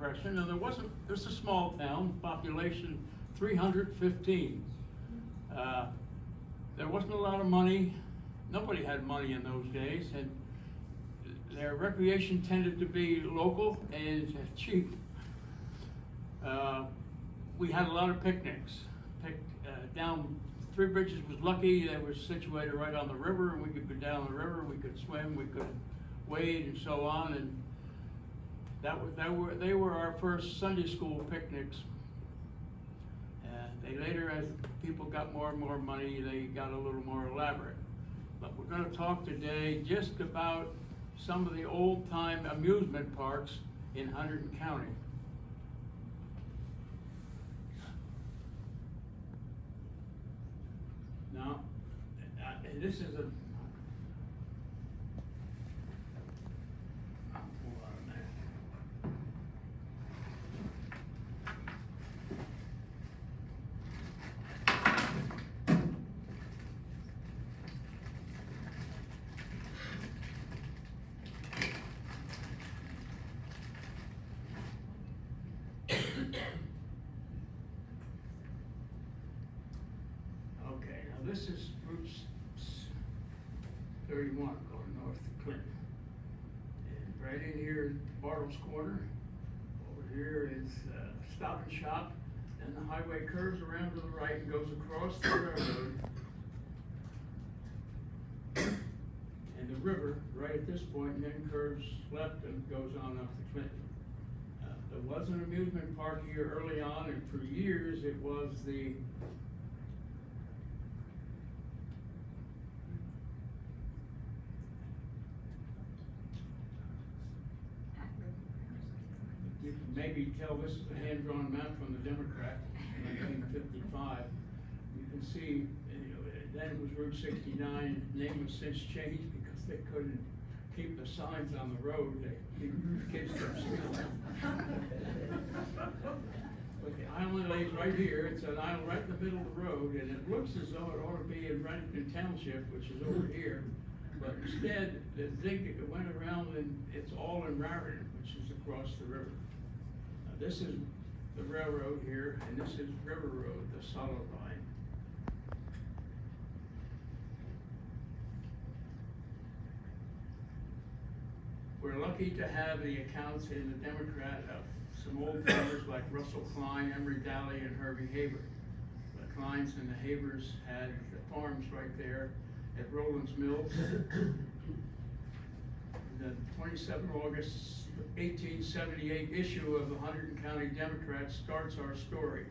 impression, and this is a small town, population 315. There wasn't a lot of money, nobody had money in those days, and their recreation tended to be local and cheap. We had a lot of picnics. Down Three Bridges was lucky, they were situated right on the river, and we could go down the river, we could swim, we could wade and so on, and they were our first Sunday school picnics. They later, as people got more and more money, they got a little more elaborate. But we're going to talk today just about some of the old-time amusement parks in Hunterdon County. Now, this is a okay, now this is Route 31 going north to Clinton. And right in here, Bartles Corner. Over here is Stop and Shop. And the highway curves around to the right and goes across the railroad. And the river right at this point, and then curves left and goes on up to Clinton. There was an amusement park here early on, and for years it was the you can maybe tell this is a hand-drawn map from the Democrat in 1955. You can see, then it was Route 69. The name was since changed because they couldn't keep the signs on the road. They keep kids from stealing. But the island lays right here. It's an island right in the middle of the road, and it looks as though it ought to be in Renton Township, which is over here. But instead, the zig went around, and it's all in Raritan, which is across the river. This is the railroad here, and this is River Road, the solid line. We're lucky to have the accounts in the Democrat of some old timers like Russell Klein, Emery Daly, and Herbie Haber. The Kleins and the Habers had the farms right there at Roland's Mills. The 27 August 1878 issue of the Hunterdon County Democrat starts our story.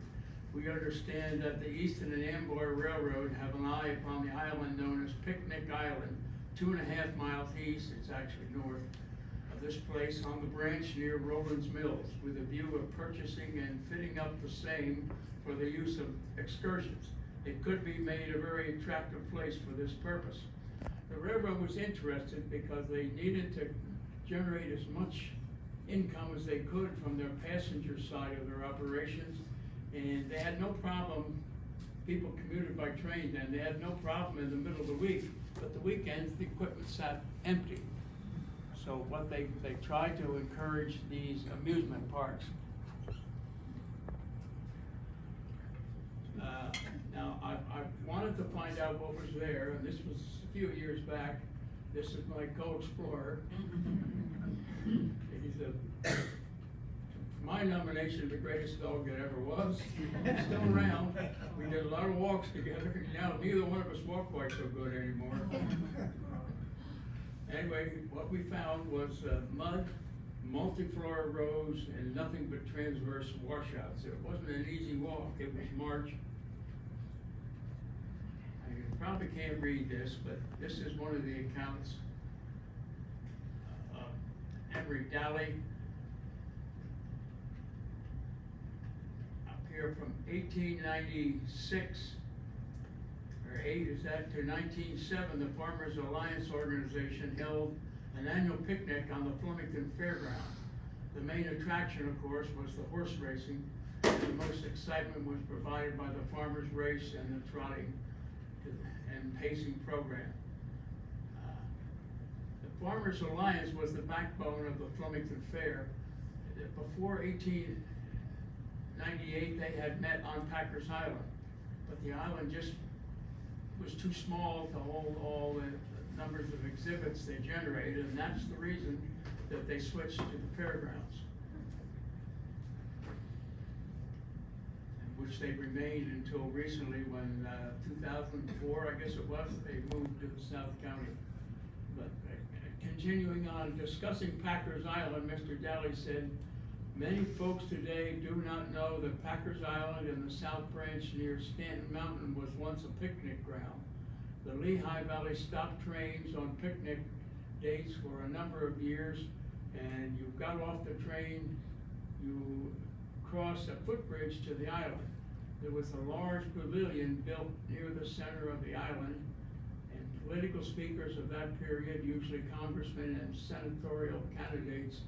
We understand that the Easton and Amboy Railroad have an eye upon the island known as Picnic Island, 2.5 miles east, it's actually north, of this place on the branch near Roland's Mills, with a view of purchasing and fitting up the same for the use of excursions. It could be made a very attractive place for this purpose. The railroad was interested because they needed to generate as much income as they could from their passenger side of their operations, and they had no problem, people commuted by train then, they had no problem in the middle of the week, but the weekends the equipment sat empty. So what they tried to encourage these amusement parks. Now I wanted to find out what was there, and this was a few years back. This is my co-explorer. He's my nomination, the greatest dog that ever was. He's still around. We did a lot of walks together. Now neither one of us walk quite so good anymore. Anyway, what we found was mud, multi-floor roads, and nothing but transverse washouts. It wasn't an easy walk. It was March. You probably can't read this, but this is one of the accounts. Emery Daly, up here from 1896, or 8 is that, to 1907, the Farmers Alliance Organization held an annual picnic on the Flemington Fairground. The main attraction, of course, was the horse racing, and the most excitement was provided by the farmers' race and the trotting and pacing program. The Farmers Alliance was the backbone of the Flemington Fair. before 1898, they had met on Packers Island, but the island just was too small to hold all the numbers of exhibits they generated, and that's the reason that they switched to the fairgrounds, which they remained until recently when 2004, I guess it was, they moved to the South County. But continuing on, discussing Packers Island, Mr. Daly said, many folks today do not know that Packers Island in the South Branch near Stanton Mountain was once a picnic ground. The Lehigh Valley stopped trains on picnic dates for a number of years, and you got off the train, you crossed a footbridge to the island. There was a large pavilion built near the center of the island, and political speakers of that period, usually congressmen and senatorial candidates,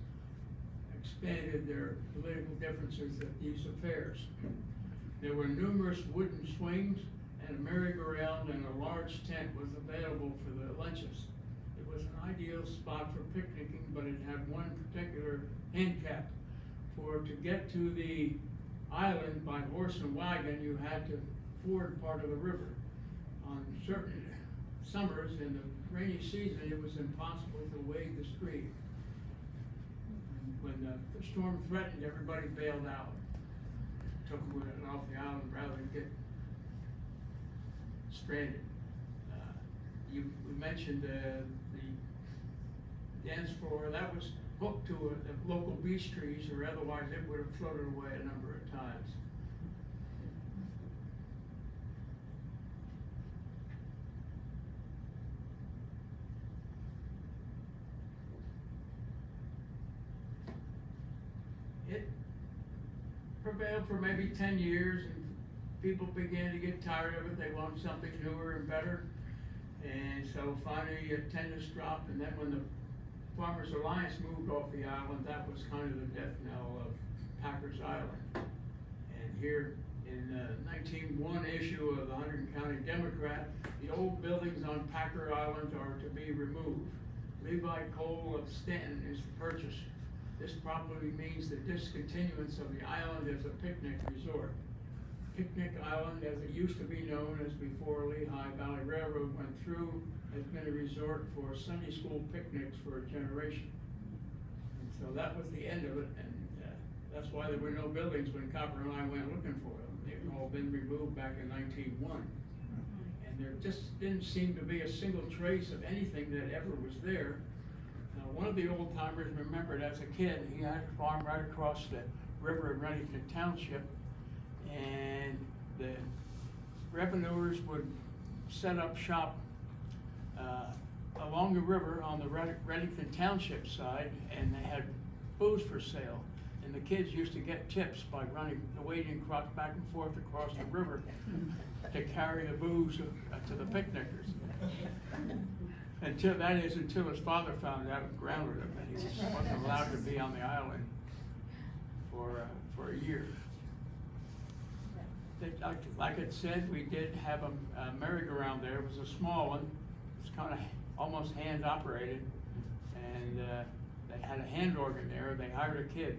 expanded their political differences at these affairs. There were numerous wooden swings, and a merry-go-round and a large tent was available for the lunches. It was an ideal spot for picnicking, but it had one particular handicap. For to get to the island by horse and wagon, you had to ford part of the river. On certain summers in the rainy season, it was impossible to wade the stream. When the storm threatened, everybody bailed out, took wood off the island rather than get stranded. We mentioned the dance floor that was hooked to the local beech trees, or otherwise it would have floated away a number of times. It prevailed for maybe 10 years, and people began to get tired of it. They wanted something newer and better. And so finally attendance dropped, and then when the Farmers Alliance moved off the island, that was kind of the death knell of Packers Island. And here in the 1901 issue of the Hunterdon County Democrat, the old buildings on Packer Island are to be removed. Levi Cole of Stanton is the purchaser. This probably means the discontinuance of the island as a picnic resort. Picnic Island, as it used to be known as before Lehigh Valley Railroad went through, has been a resort for Sunday school picnics for a generation. And so that was the end of it, and that's why there were no buildings when Copper and I went looking for them. They've all been removed back in 1901. And there just didn't seem to be a single trace of anything that ever was there. One of the old timers remembered as a kid, he had a farm right across the river in Reddington Township, and the revenuers would set up shop along the river on the Reddington Township side, and they had booze for sale. And the kids used to get tips by wading back and forth across the river to carry the booze to the picnickers. Until his father found out and grounded him, and he wasn't allowed to be on the island for a year. Like it said, we did have a merry-go-round there. It was a small one. It's kind of almost hand operated, and they had a hand organ there. They hired a kid.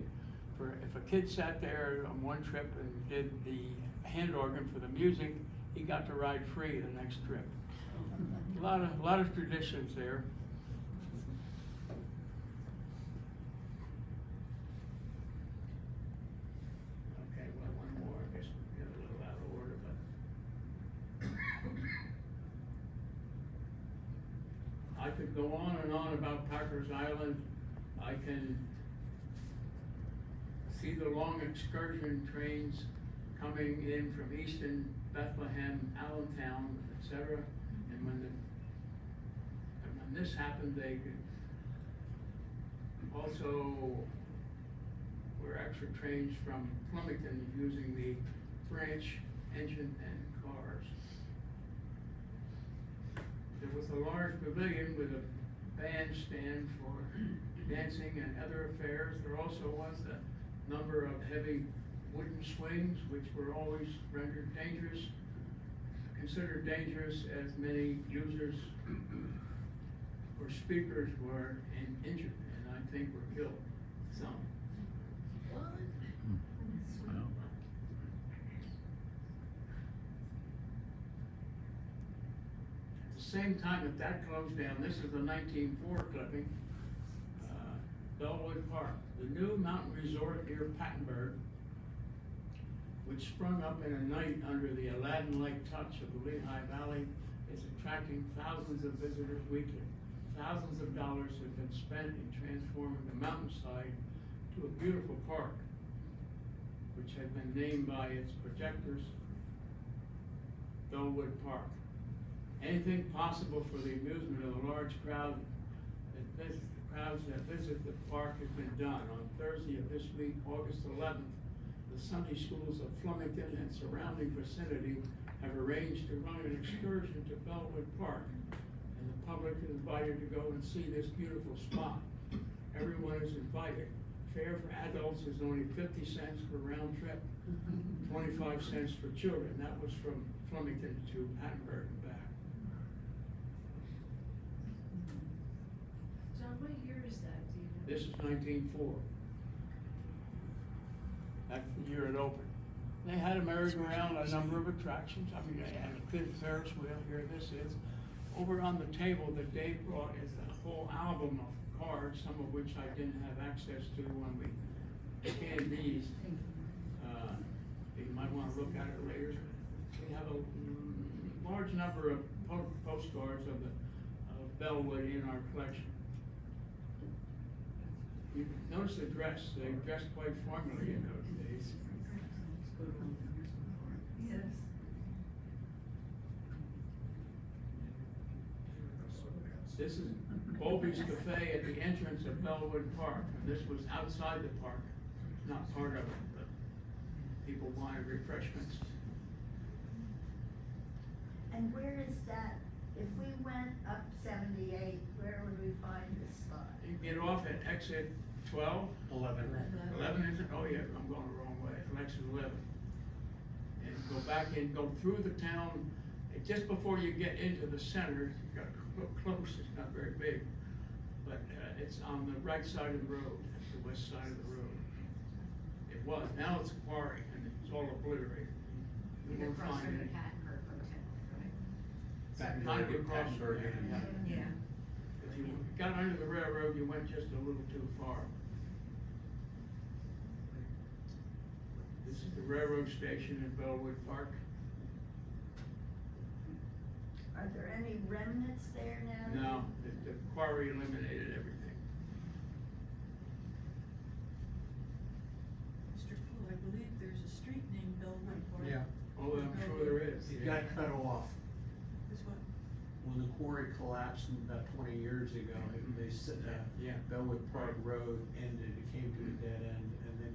If a kid sat there on one trip and did the hand organ for the music, he got to ride free the next trip. A lot of traditions there. Okay, well, one more. I guess we'll get a little out of order, but I could go on and on about Packers Island. I can see the long excursion trains coming in from Easton, Bethlehem, Allentown, etc. And when this happened, they could also were extra trains from Flemington using the branch engine and cars. There was a large pavilion with a bandstand for dancing and other affairs. There also was a number of heavy wooden swings, which were always rendered dangerous, considered dangerous, as many users or speakers were injured, and I think were killed, some. same time that that closed down, this is the 1904 clipping, Bellewood Park, the new mountain resort near Pattenberg, which sprung up in a night under the Aladdin-like touch of the Lehigh Valley, is attracting thousands of visitors weekly. Thousands of dollars have been spent in transforming the mountainside to a beautiful park, which had been named by its projectors Bellewood Park. Anything possible for the amusement of the large crowds that visit the park has been done. On Thursday of this week, August 11th, the Sunday schools of Flemington and surrounding vicinity have arranged to run an excursion to Bellewood Park, and the public is invited to go and see this beautiful spot. Everyone is invited. Fare for adults is only 50 cents per round trip, 25 cents for children. That was from Flemington to Pattenberg and back. John, what year is that, do you know? This is 1904. That's the year it opened. They had a merry-go-round, a number of attractions. I mean, they had a good Ferris wheel. Here this is. Over on the table that Dave brought is the whole album of cards, some of which I didn't have access to when we scanned these. You might want to look at it later. We have a large number of postcards of Bellewood in our collection. You notice the dress, they dressed quite formally in those days. Yes. This is Bobby's Cafe at the entrance of Bellewood Park, and this was outside the park, not part of it, but people wanted refreshments. And where is that? If we went up 78, where would we find this spot? You get off at exit 12? 11. 11 is it? Oh yeah, I'm going the wrong way, exit 11. And go back and go through the town, and just before you get into the center, you got to look close, it's not very big, but it's on the right side of the road, it's the west side of the road. It was, now it's a quarry, and it's all obliterated. You won't Across find from the any. Pattenberg Hotel, right? Kind of across from there, yeah. Yeah. If you got under the railroad, you went just a little too far. This is the railroad station in Bellewood Park. Are there any remnants there now? No, the quarry eliminated everything. Mr. Kuhl, I believe there's a street named Bellewood Park. Yeah, Oh, I'm sure there is. it got cut off. This one? When the quarry collapsed about 20 years ago, they said, Yeah. Bellewood Park Road ended, it came to a dead end, and then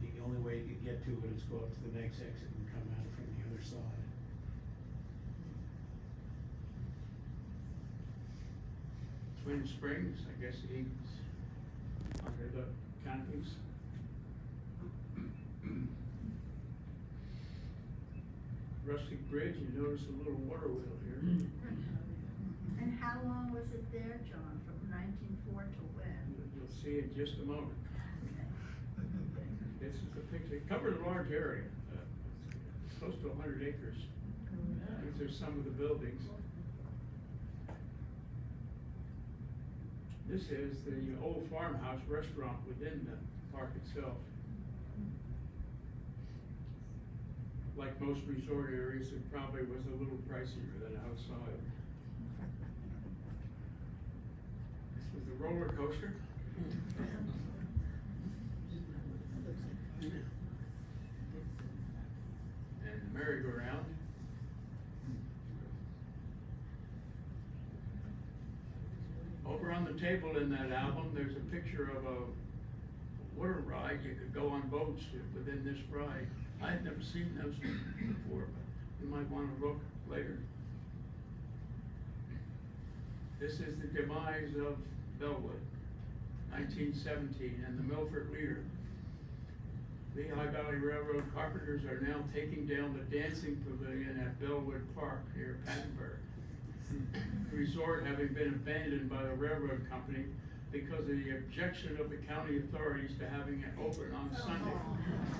the only way you could get to it is go up to the next exit and come out from the other side. Twin Springs, I guess he's under the canopies. Rustic Bridge, you notice a little water wheel here. And how long was it there, John? From 1904 to when? You'll see in just a moment. Okay. This is the picture, it covered a large area, close to 100 acres. These are some of the buildings. This is the old farmhouse restaurant within the park itself. Like most resort areas, it probably was a little pricier than outside. This was the roller coaster. And the merry-go-round. Over on the table in that album, there's a picture of a water ride. You could go on boats within this ride. I had never seen those before, but you might want to look later. This is the demise of Bellewood, 1917, and the Milford Leader. Lehigh Valley Railroad carpenters are now taking down the dancing pavilion at Bellewood Park near Pattenberg. The resort having been abandoned by the railroad company because of the objection of the county authorities to having it open on Sunday.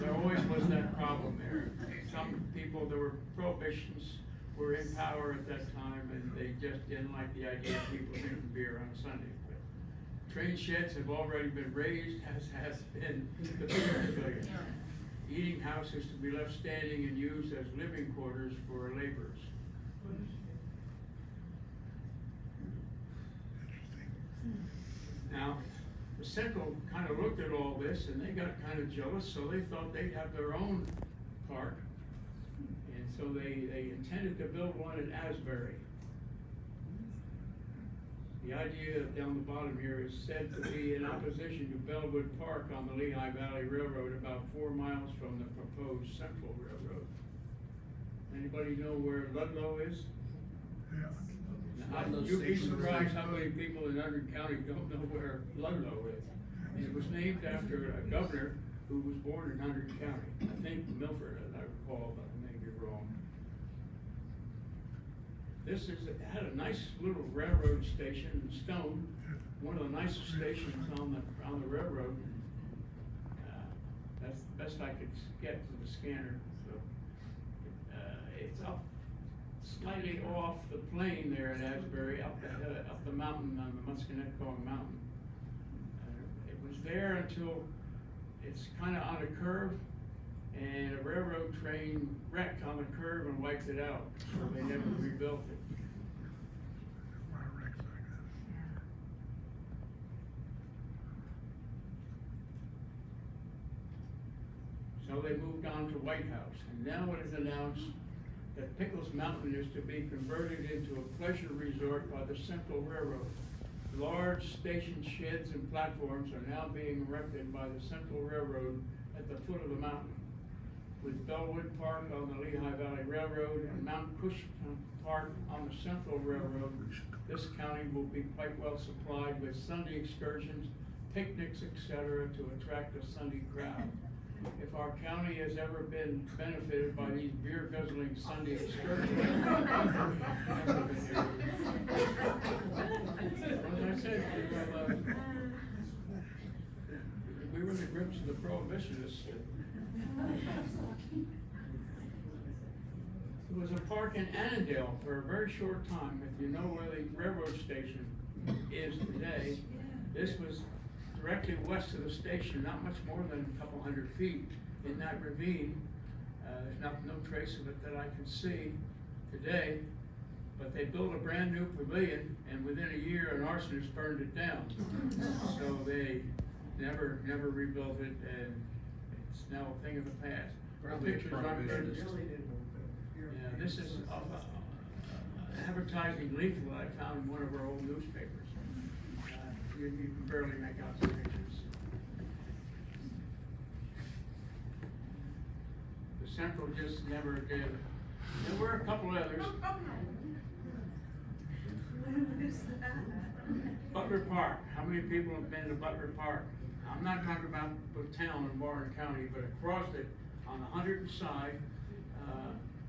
There always was that problem there. Some people, there were prohibitions were in power at that time, and they just didn't like the idea of people drinking beer on Sunday. But train sheds have already been raised, as has been the beer pavilion. Eating houses to be left standing and used as living quarters for laborers. Now, the Central kind of looked at all this and they got kind of jealous, so they thought they'd have their own park. And so they intended to build one at Asbury. The idea down the bottom here is said to be in opposition to Bellewood Park on the Lehigh Valley Railroad, about 4 miles from the proposed Central Railroad. Anybody know where Ludlow is? Yeah. Now, you'd be surprised how many people in Hunterdon County don't know where Ludlow is. It was named after a governor who was born in Hunterdon County. I think Milford, as I recall, but I may be wrong. This had a nice little railroad station in Stone, one of the nicest stations on the railroad. That's the best I could get from the scanner. So it's up slightly off the plain there at Asbury, up the mountain on the Musconetcong Mountain. It was there until it's kind of on a curve, and a railroad train wrecked on the curve and wiped it out, so they never rebuilt it. A lot of wrecks like that. So they moved on to White House, and now it is announced that Pickles Mountain is to be converted into a pleasure resort by the Central Railroad. Large station sheds and platforms are now being erected by the Central Railroad at the foot of the mountain. With Bellewood Park on the Lehigh Valley Railroad and Mount Cush Park on the Central Railroad, this county will be quite well supplied with Sunday excursions, picnics, etc., to attract a Sunday crowd. If our county has ever been benefited by these beer guzzling Sunday excursions, as I said, we were in the grips of the prohibitionists. There was a park in Annandale for a very short time. If you know where the railroad station is today, this was directly west of the station, not much more than a couple 100 feet in that ravine. There's no trace of it that I can see today, but they built a brand new pavilion, and within a year an arsonist burned it down. So they never rebuilt it, and it's now a thing of the past. Probably a Pictures aren't very- prohibitionist. Yeah, this is an advertising leaflet I found in one of our old newspapers. You can barely make out the pictures. The Central just never did. There were a couple others. Butler Park, how many people have been to Butler Park? I'm not talking about the town in Warren County, but across it, on the Hunterdon side,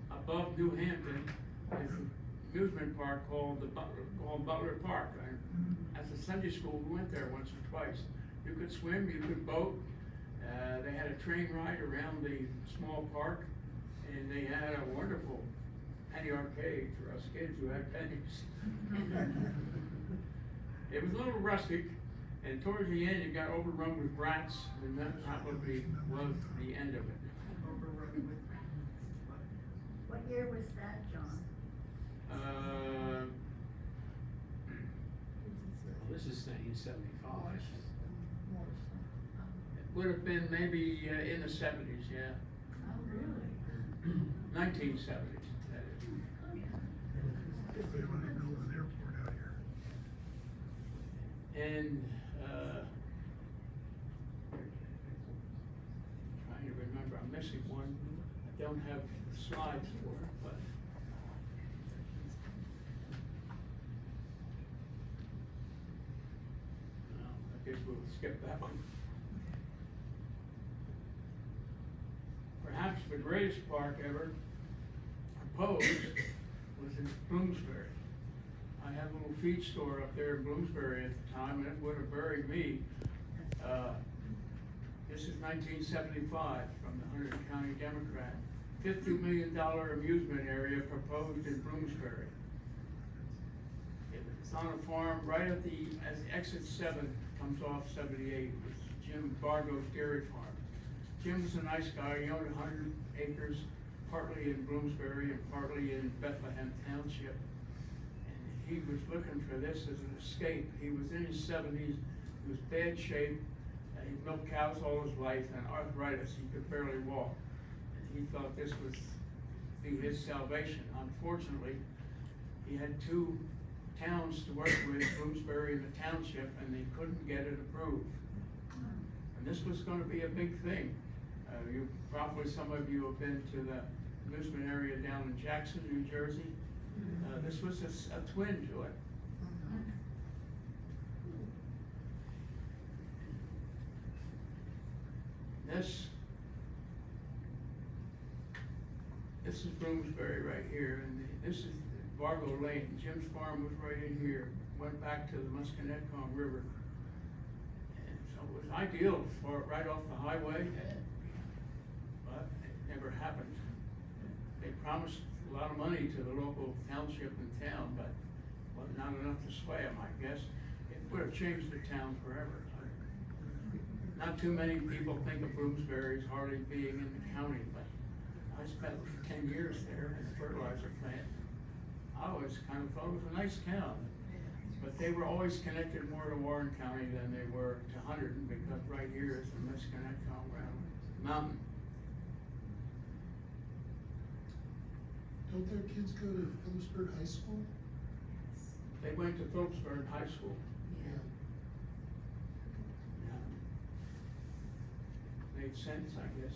above New Hampton, is an amusement park called Butler Park. As a Sunday school, we went there once or twice. You could swim, you could boat. They had a train ride around the small park, and they had a wonderful penny arcade for us kids who had pennies. It was a little rustic, and towards the end, it got overrun with rats, and that probably was the end of it. What year was that, John? This is 1975. Would have been maybe in the 70s, yeah. Oh, really? 1970s. They want to build an airport out here. And, trying to remember, I'm missing one. I don't have slides for it, but. No, I guess we'll skip that one. Perhaps the greatest park ever proposed was in Bloomsbury. I had a little feed store up there in Bloomsbury at the time, and it would have buried me. This is 1975 from the Hunterdon County Democrat. $50 million amusement area proposed in Bloomsbury. It's on a farm right at as exit 7 comes off 78, it's Jim Bargo's dairy farm. Jim was a nice guy, he owned 100 acres, partly in Bloomsbury and partly in Bethlehem Township. And he was looking for this as an escape. He was in his 70s, he was bad shape, he milked cows all his life, and arthritis, he could barely walk. And he thought this would be his salvation. Unfortunately, he had 2 towns to work with, Bloomsbury and the township, and they couldn't get it approved. And this was gonna be a big thing. Some of you have been to the amusement area down in Jackson, New Jersey. This was a twin to it. This is Bloomsbury right here, and this is Vargo Lane. Jim's farm was right in here, went back to the Musconetcong River. And so it was ideal for it right off the highway, but it never happened. They promised a lot of money to the local township and town, but was not enough to sway them, I guess. It would have changed the town forever. Not too many people think of Bloomsbury as hardly being in the county, but I spent 10 years there in the fertilizer plant. I always kind of thought it was a nice town, but they were always connected more to Warren County than they were to Hunterdon, because right here is the Musconetcong Mountain. Don't their kids go to Phillipsburg High School? They went to Phillipsburg High School. Yeah. Made sense, I guess.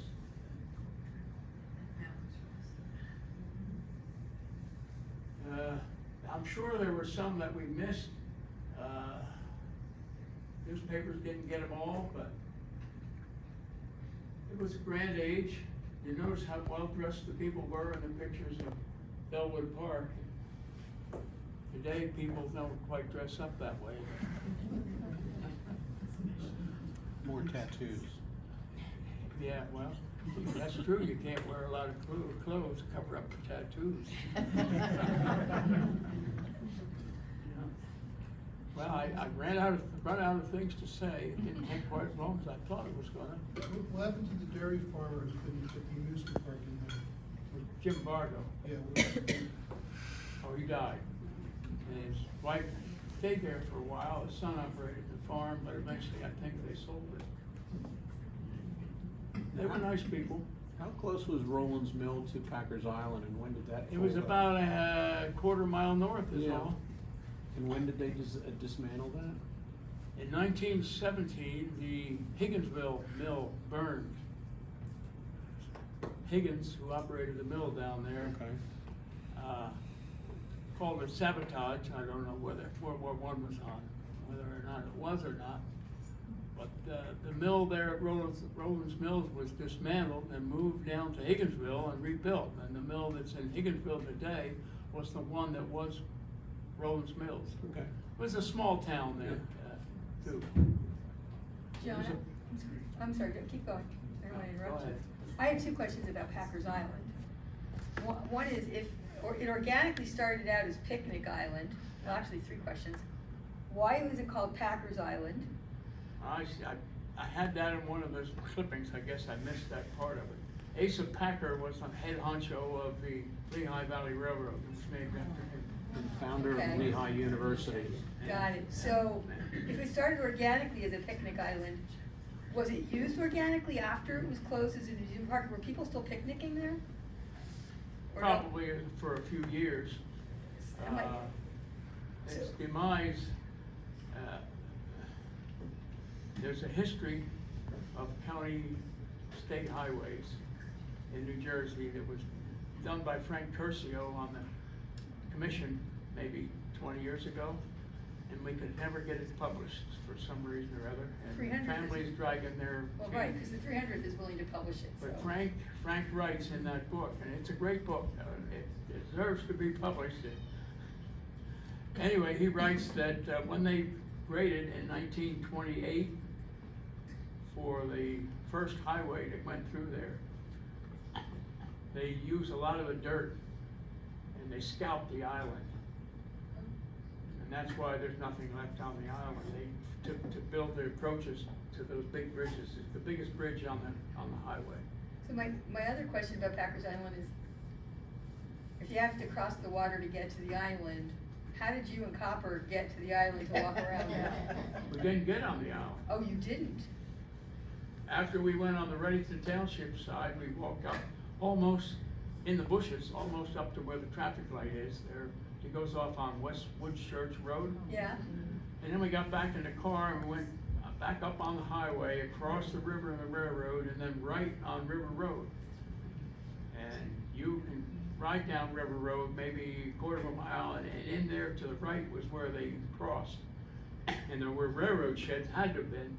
I'm sure there were some that we missed. Newspapers didn't get them all, but it was a grand age. You notice how well dressed the people were in the pictures of Bellewood Park. Today, people don't quite dress up that way. More tattoos. Yeah, well, that's true, you can't wear a lot of clothes to cover up the tattoos. Well, I ran out of things to say. It didn't take quite as long as I thought it was gonna. What happened to the dairy farmers when you took the amusement park in there? Jim Bargo, Yeah, oh, he died. And his wife stayed there for a while, his son operated the farm, but eventually I think they sold it. They were nice people. How close was Roland's Mill to Packers Island, and when did that? It was fold up? about a quarter mile north is Yeah. all. And when did they dismantle that? In 1917, the Higginsville mill burned. Higgins, who operated the mill down there, called it sabotage. I don't know whether World War I was on, whether or not it was or not. But the mill there at Roland's Mills was dismantled and moved down to Higginsville and rebuilt. And the mill that's in Higginsville today was the one that was Roland's Mills. Okay. It was a small town there, too. John, It was a- I'm sorry, keep going. I don't want to interrupt Go you. ahead. I have 2 questions about Packers Island. One is it organically started out as Picnic Island, well, actually 3 questions. Why was it called Packers Island? I had that in one of those clippings, I guess I missed that part of it. Asa Packer was the head honcho of the Lehigh Valley Railroad, it was named after him. And founder Okay. of Lehigh University. Got it. So if it started organically as a picnic island, was it used organically after it was closed as an amusement park? Were people still picnicking there? Or no? Probably for a few years. Am I- Its demise, there's a history of county state highways in New Jersey that was done by Frank Curcio on the commission maybe 20 years ago, and we could never get it published for some reason or other, and 300 is- families dragging their. Well, right, because the 300th is willing to publish it, so. But Frank writes in that book, and it's a great book, it deserves to be published. Anyway, he writes that when they graded in 1928 for the first highway that went through there, they use a lot of the dirt and they scalp the island. And that's why there's nothing left on the island. They, to build the approaches to those big bridges, it's the biggest bridge on the highway. So my other question about Packers Island is, if you have to cross the water to get to the island, how did you and Copper get to the island to walk around there? We didn't get on the island. Oh, you didn't? After we went on the Reddington Township side, we walked up almost in the bushes, almost up to where the traffic light is there. It goes off on West Woods Church Road. Yeah? And then we got back in the car and we went back up on the highway, across the river and the railroad, and then right on River Road. And you can ride down River Road maybe a quarter of a mile, and in there to the right was where they crossed. And there were railroad sheds, had to have been,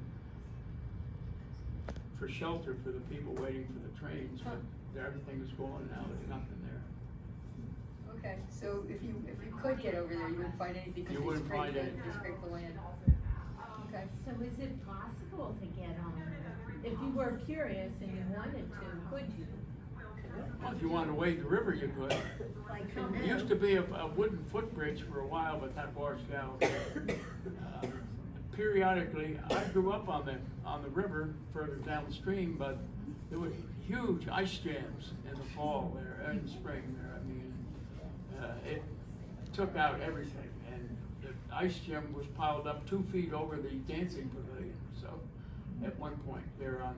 for shelter for the people waiting for the trains, but everything was gone now, there's nothing there. Okay, so if you could get over there, you wouldn't find anything, You because wouldn't find they anything. scrape the land. Okay. So is it possible to get on there? If you were curious and you wanted to, could you? Well, if you wanted to wade the river, you could. Like There used to be a wooden footbridge for a while, but that washed out. Periodically, I grew up on the river further downstream, but there were huge ice jams in the fall there, in the spring there. I mean, it took out everything, and the ice jam was piled up 2 feet over the dancing pavilion, so at one point there on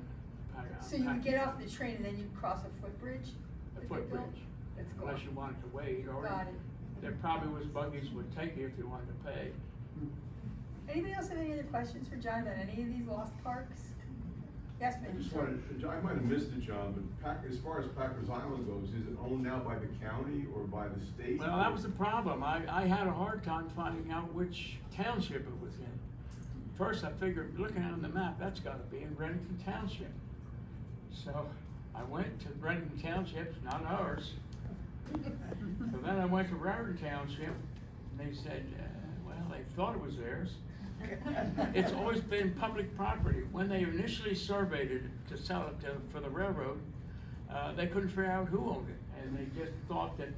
So you would get off the train and then you'd cross a footbridge? the that they built? footbridge, That's cool. unless you wanted to wade, or Got it. there probably was buggies would take you if you wanted to pay. Anybody else have any other questions for John about any of these lost parks? Yes, I ma'am. just wanted, I might have missed it, John, but as far as Packers Island goes, is it owned now by the county or by the state? Well, that was the problem. I had a hard time finding out which township it was in. First, I figured, looking on the map, that's gotta be in Reddington Township. So I went to Reddington Township, it's not ours. So then I went to Raritan Township, and they said, well, they thought it was theirs. It's always been public property. When they initially surveyed it to sell it for the railroad, they couldn't figure out who owned it. And they just thought that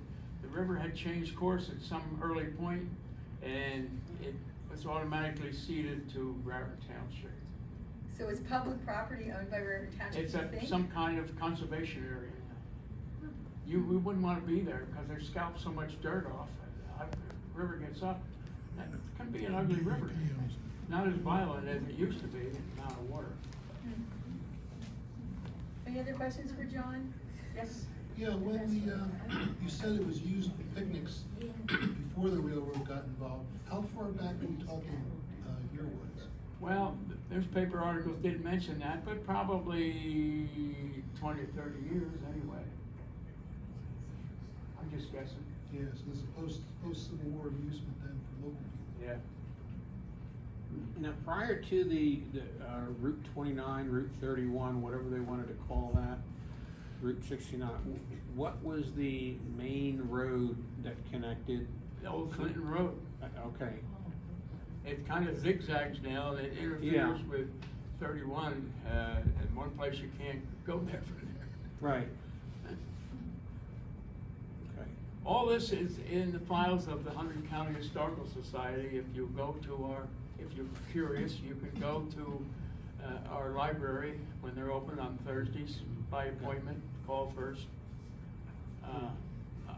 the river had changed course at some early point, and it was automatically ceded to Raritan Township. So it's public property owned by Raritan Township, It's you think? some kind of conservation area. We wouldn't wanna be there, because they scalp so much dirt off. The river gets up, that can be an ugly river. Not as violent as it used to be, the amount of water. Any other questions for John? Yes? Yeah, when you said it was used for picnics before the railroad got involved, how far back are we talking, year-wise? Well, newspaper articles didn't mention that, but probably 20 or 30 years anyway. I'm just guessing. Yeah, so there's a post-Civil War amusement then for local people. Yeah. Now, prior to the Route 29, Route 31, whatever they wanted to call that, Route 69, what was the main road that connected? The old Clinton Road. Okay, It kind of zigzags now, and it interferes Yeah. with 31, and one place you can't go there from there. right. Okay. All this is in the files of the Hunterdon County Historical Society. If you go to if you're curious, you can go to our library when they're open on Thursdays by appointment, call first.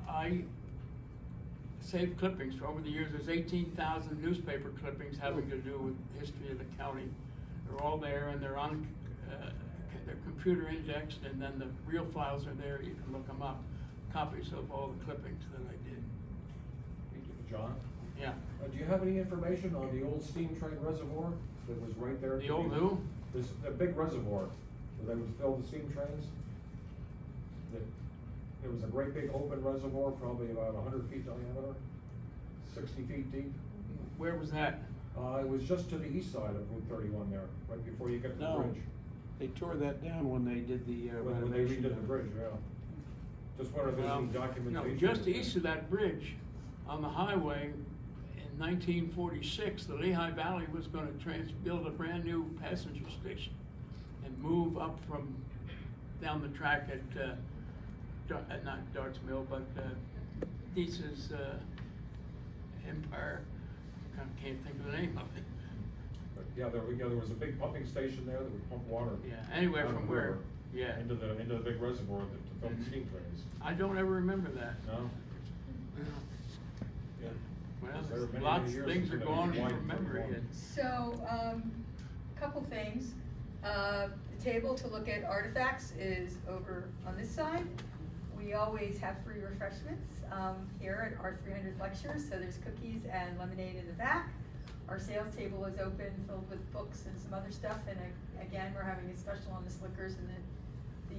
I saved clippings for over the years. There's 18,000 newspaper clippings having to do with history of the county. They're all there, and they're on, they're computer indexed, and then the real files are there. You can look them up. Copies of all the clippings that I did. John, Yeah. do you have any information on the old steam train reservoir that was right there? The old who? There's a big reservoir where they would fill the steam trains. It was a great big open reservoir, probably about 100 feet diameter, 60 feet deep. Where was that? It was just to the east side of Route 31 there, right before you get to the No, bridge. they tore that down when they did the When they renovation. redid the bridge, yeah. Just wondered if there's any No, documentation. just east of that bridge, on the highway, in 1946, the Lehigh Valley was gonna build a brand new passenger station and move up from down the track at not Darts Mill, but Deese's Empire. Can't think of the name of it. But yeah, there was a big pumping station there that would pump water. Yeah, anyway, out of from the where, river yeah. Into the big reservoir to fill the steam trains. I don't ever remember that. No? Yeah. Well, There were many, lots many of years things are since gone I've been from memory. wide. So, couple things. The table to look at artifacts is over on this side. We always have free refreshments here at our 300th lecture, so there's cookies and lemonade in the back. Our sales table is open, filled with books and some other stuff, and again, we're having a special on the Slickers and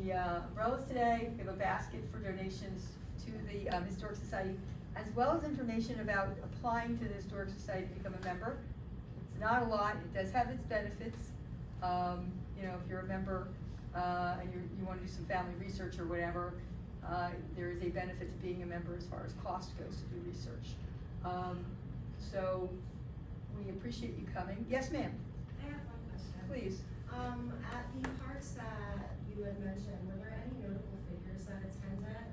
the umbrellas today. We have a basket for donations to the Historic Society, as well as information about applying to the Historic Society to become a member. It's not a lot, it does have its benefits. You know, if you're a member and you want to do some family research or whatever, there is a benefit to being a member as far as cost goes to do research. So we appreciate you coming. Yes, ma'am. I have one question. Please. At the parks that you had mentioned, were there any notable figures that attended?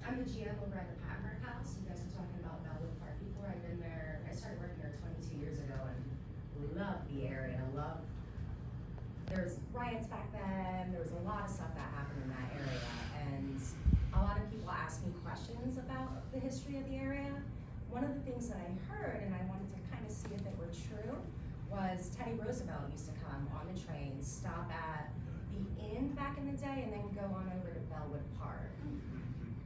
I'm the GM over at the Packard House. You guys were talking about Bellewood Park before. I've been there. I started working there 22 years ago and love the area. There's riots back then. There was a lot of stuff that happened in that area, and a lot of people asked me questions about the history of the area. One of the things that I heard, and I wanted to kind of see if it were true, was Teddy Roosevelt used to come on the train, stop at the inn back in the day, and then go on over to Bellewood Park.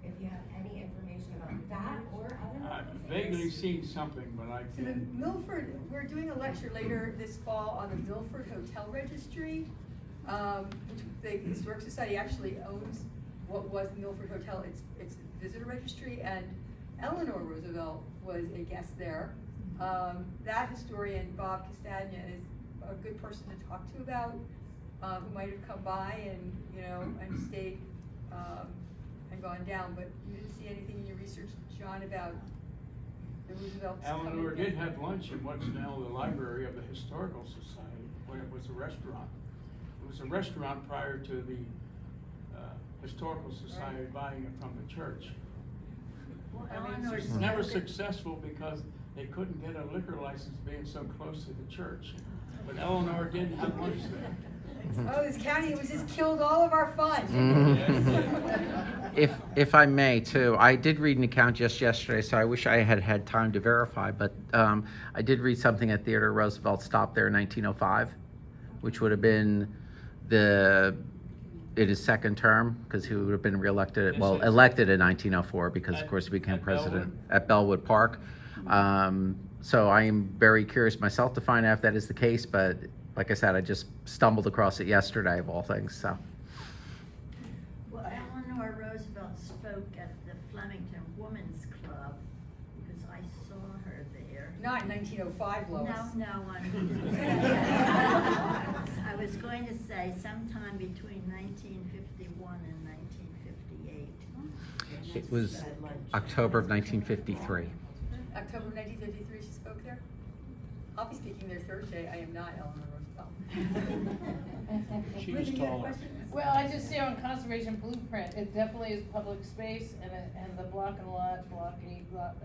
If you have any information about that or other I've notable vaguely figures. seen something, but I So the can't. Milford, we're doing a lecture later this fall on the Milford Hotel Registry, which the Historic Society actually owns what was the Milford Hotel. It's a visitor registry, and Eleanor Roosevelt was a guest there. That historian, Bob Castagna, is a good person to talk to about, who might have come by and, you know, and stayed, and gone down, but you didn't see anything in your research, John, about the Roosevelts coming Eleanor down? did have lunch in what's now the library of the Historical Society, when it was a restaurant. It was a restaurant prior to the Historical Society buying it from the church. Well, I mean, Eleanor It was never successful because they couldn't get a liquor license being so close to the church. But Eleanor did have lunch there. Oh, this county was just killed all of our fun. If I may too, I did read an account just yesterday, so I wish I had had time to verify, but I did read something that Theodore Roosevelt stopped there in 1905, which would have been in his second term, because he would have been reelected, elected in 1904, because of course he became president at Bellewood Park. So I am very curious myself to find out if that is the case, but like I said, I just stumbled across it yesterday of all things, so. Well, Eleanor Roosevelt spoke at the Flemington Women's Club, because I saw her there. Not in 1905, Lois. No, I was going to say sometime between 1951 and 1958. It was October of 1953. October 1953, she spoke there? I'll be speaking there Thursday. I am not Eleanor Roosevelt. She Linda, was you had a taller. question? Well, I just see on conservation blueprint, it definitely is public space, and the block 8, lot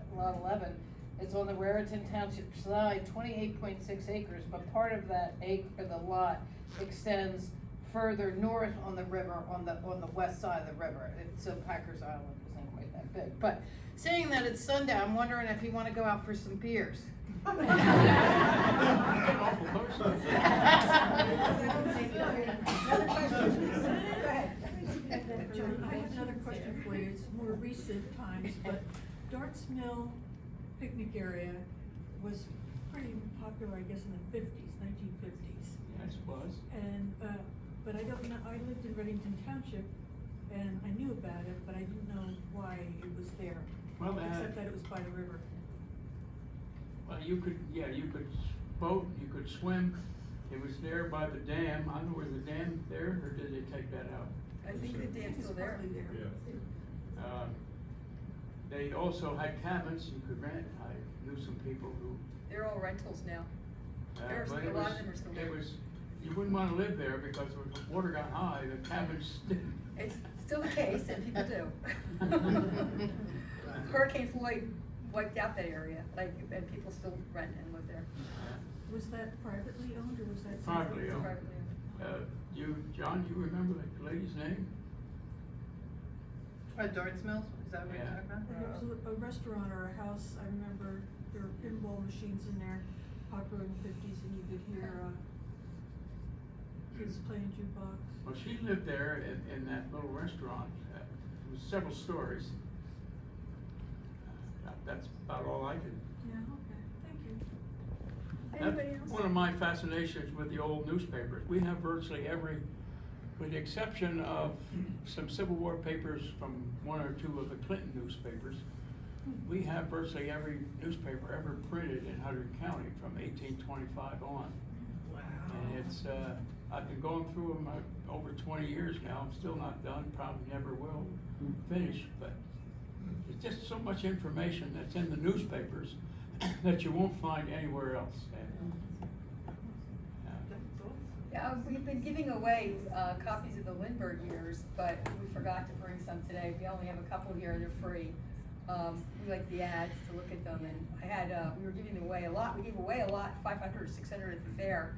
11, it's on the Raritan Township side, 28.6 acres, but part of that the lot extends further north on the river, on the west side of the river. So Packers Island isn't quite that big, but saying that it's sundown, I'm wondering if you wanna go out for some beers. Another question, please. Go ahead. John, I have another question for you. It's more recent times, but Darts Mill picnic area was pretty popular, I guess, in the 1950s. Yes, it was. And, but I don't know, I lived in Reddington Township, and I knew about it, but I didn't know why it was there. Well, they had- Except that it was by the river. Well, you could boat, you could swim. It was there by the dam. I don't know, was the dam there, or did they take that out? I think the dam's still there. Probably there. Yeah. They also had cabins you could rent. I knew some people who. They're all rentals now. There's but a it lot was- of them are still there. It was, you wouldn't wanna live there because when the water got high, the cabins didn't. It's still the case, and people do. Hurricane Floyd wiped out that area, like, and people still rent and live there. Was that privately owned, or was that? Privately owned. Privately owned. John, you remember the lady's name? Darts Mills, is that what you're Yeah. talking There about? was a restaurant or a house, I remember there were pinball machines in there, popular in the 50s, and you could hear, kids playing jukebox. Well, she lived there in that little restaurant. It was several stories. That's about all I can. Yeah, okay, thank you. Anybody That's else? one of my fascinations with the old newspapers. We have virtually every, with the exception of some Civil War papers from one or two of the Clinton newspapers, we have virtually every newspaper ever printed in Hunterdon County from 1825 on. Wow. And it's, I've been going through them over 20 years now. I'm still not done, probably never will finish, but it's just so much information that's in the newspapers that you won't find anywhere else. Yeah, we've been giving away, copies of the Lindbergh years, but we forgot to bring some today. We only have a couple here and they're free. We like the ads to look at them, and I had, we were giving away a lot, we gave away a lot, 500 or 600 at the fair.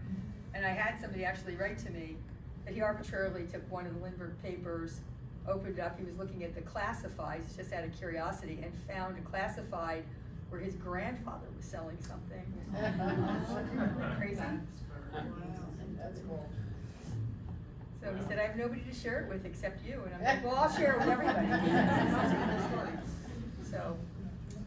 And I had somebody actually write to me that he arbitrarily took one of the Lindbergh papers, opened it up, he was looking at the classifieds, just out of curiosity, and found a classified where his grandfather was selling something. Crazy. That's cool. So he said, I have nobody to share it with except you, and I'm like, well, I'll share it with everybody. So,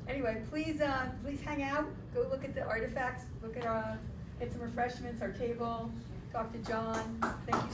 anyway, please, please hang out, go look at the artifacts, look at get some refreshments, our table, talk to John. Thank you